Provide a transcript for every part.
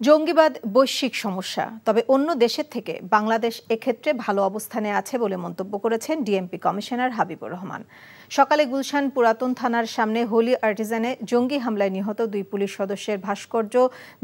জঙ্গিবাদ বৈশ্বিক সমস্যা, তবে অন্য দেশের থেকে বাংলাদেশ এক্ষেত্রে ভালো অবস্থানে আছে বলে মন্তব্য করেছেন ডিএমপি কমিশনার হাবিবুর রহমান। সকালে গুলশান পুরাতন থানার সামনে হোলি আর্টিজানে জঙ্গি হামলায় নিহত 2 পুলিশ সদস্যের ভাস্কর্য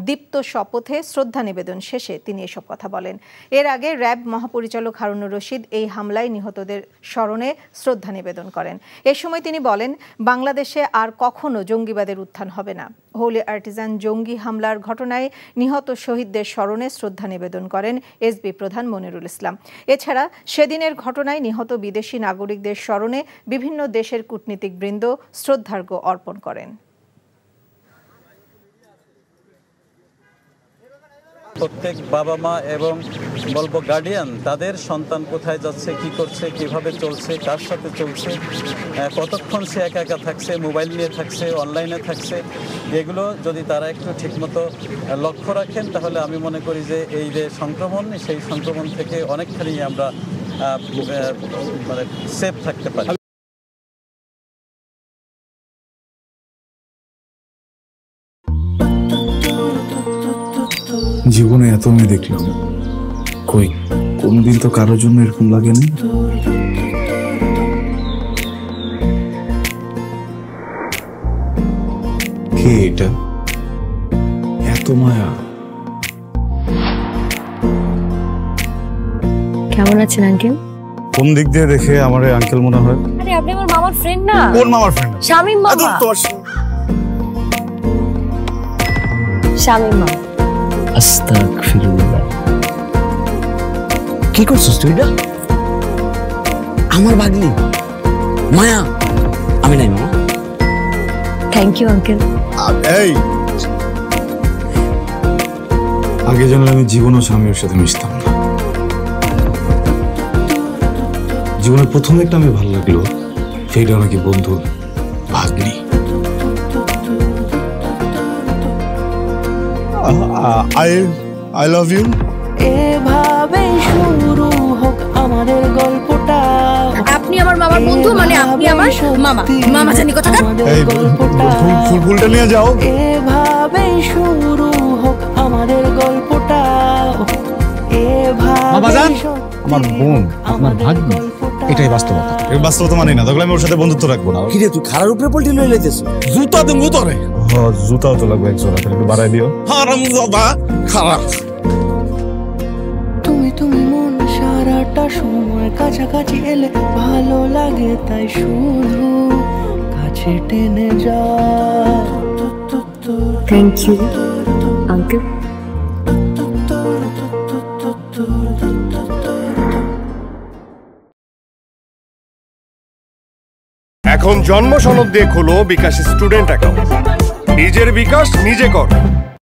দীপ্ত শপথে শ্রদ্ধা নিবেদন শেষে তিনি এসব কথা বলেন। এর আগে র্যাব মহাপরিচালক হারুনুর রশিদ এই হামলায় নিহতদের স্মরণে শ্রদ্ধা নিবেদন করেন। এ সময় তিনি বলেন, বাংলাদেশে আর কখনো জঙ্গিবাদের উত্থান হবে না। হোলি আর্টিজান জঙ্গি হামলার ঘটনায় নিহত শহীদদের স্মরণে শ্রদ্ধা নিবেদন করেন এসবি প্রধান মনিরুল ইসলাম। এছাড়া সেদিনের ঘটনায় নিহত বিদেশি নাগরিকদের স্মরণে বিভিন্ন দেশের কূটনীতিকবৃন্দ শ্রদ্ধার্ঘ্য অর্পণ করেন। প্রত্যেক বাবা মা এবং বলবো গার্ডিয়ান তাদের সন্তান কোথায় যাচ্ছে, কি করছে, কিভাবে চলছে, কার সাথে চলছে, কতক্ষণ সে একা একা থাকছে, মোবাইল নিয়ে থাকছে, অনলাইনে থাকছে, এগুলো যদি তারা একটু ঠিকমতো লক্ষ্য রাখেন তাহলে আমি মনে করি যে এই যে সংক্রমণ, সেই সংক্রমণ থেকে অনেকখানি আমরা সেফ থাকতে পারি। জীবনে এত মেয়ে দেখলাম, কই কোনদিন তো কারোর জন্য এরকম লাগেনি। কে এটা? এত মায়া। কেমন আছেন আঙ্কেল? কোন দিক দিয়ে দেখে আমার আঙ্কেল মনে হয়? আরে আপনি আমার মামার ফ্রেন্ড না? কোন মামার ফ্রেন্ড? শামীম মামা। শামীম মামা। আস্তাগফিরুল্লাহ। কি করছিস তুই? এটা আমার ভাগ্নি মায়া। আমি নাই মামা। Thank you uncle. এই আগে জানলে আমি জীবনও স্বামীর সাথে মিশতাম না। জীবনের প্রথম একটা আমি ভালো লাগলো, সেটা নাকি বন্ধুর ভাগ্নি। I love you. এভাবে শুরু হোক আমাদের গল্পটা। আপনি আমার মামার বন্ধু, মানে আপনি আমার মামা। মামা জানি কথা। এই ফুলটা নিয়ে যাও। এভাবে শুরু হোক আমাদের গল্পটা। বাবাজান, আমার বোন আপনার ভাগ্নি, এটাই বাস্তবতা। এই বাস্তবতা মানি না, তাহলে আমি ওর সাথে বন্ধুত্ব রাখবো না। কি রে তুই খারার উপরে পল্টি লই লাইতেছ? জুতা দেবো তোরে। হ্যাঁ, জুতাও তো লাগবে এক জোড়া, একটু বাড়াই দিও। হারামজাদা খারাপ। তুমি মন সারাটা সময় কাছাকাছি এলে ভালো লাগে, তাই শুধু কাছে টেনে যা। Thank you uncle. এখন জন্ম সনদ দিয়ে খোলো বিকাশ স্টুডেন্ট অ্যাকাউন্ট। নিজের বিকাশ নিজে কর।